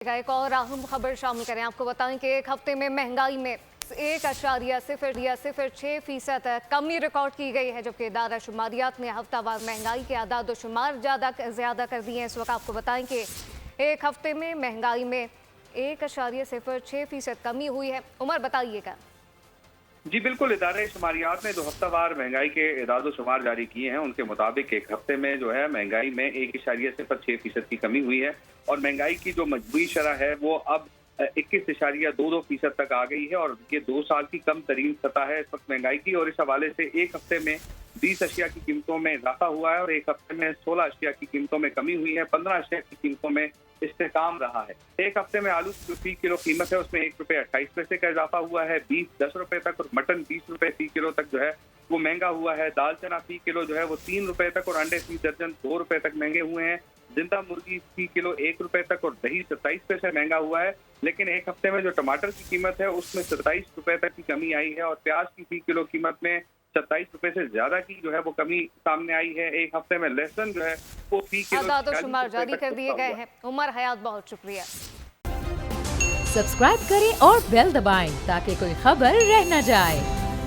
एक और अहम खबर शामिल करें। आपको बताएं कि एक हफ्ते में महंगाई में 1.06% कमी रिकॉर्ड की गई है, जबकि इदारा शुमारियात ने हफ्तावार महंगाई के आदाद शुमार ज़्यादा कर दिए हैं। इस वक्त आपको बताएं कि एक हफ्ते में महंगाई में 1.06% कमी हुई है। उमर, बताइएगा। जी बिल्कुल, इदारे शुमारियात ने जो हफ्तावार महंगाई के इदाद शुमार जारी किए हैं, उनके मुताबिक एक हफ्ते में जो है महंगाई में 1.06% की कमी हुई है और महंगाई की जो मजबूरी शरह है वो अब 21.22% तक आ गई है और ये 2 साल की कम तरीन सतह है इस वक्त महंगाई की। और इस हवाले से एक हफ्ते में 20 अशिया की कीमतों में इजाफा हुआ है और एक हफ्ते में 16 अशिया की कीमतों में कमी हुई है। 15 अशिया की कीमतों में इस्तेकाम रहा है। एक हफ्ते में आलू की फी किलो कीमत है उसमें ₹1.28 का इजाफा हुआ है। बीफ 10 रुपए तक और मटन 20 रुपए फी किलो तक जो है वो महंगा हुआ है। दाल चना फी किलो जो है वो 3 रुपए तक और अंडे फी दर्जन 2 रुपए तक महंगे हुए हैं। जिंदा मुर्गी फी किलो 1 रुपए तक और दही 27 पैसे महंगा हुआ है। लेकिन एक हफ्ते में जो टमाटर की कीमत है उसमें 27 रुपए तक की कमी आई है और प्याज की फी किलो कीमत में 27 रुपए से ज्यादा की जो है वो कमी सामने आई है। एक हफ्ते में लहसुन जो है वो फी किलो आदाद शुमार जारी कर दिए गए हैं। उमर हयात, बहुत शुक्रिया। सब्सक्राइब करें और बेल दबाएं ताकि कोई खबर रह न जाए।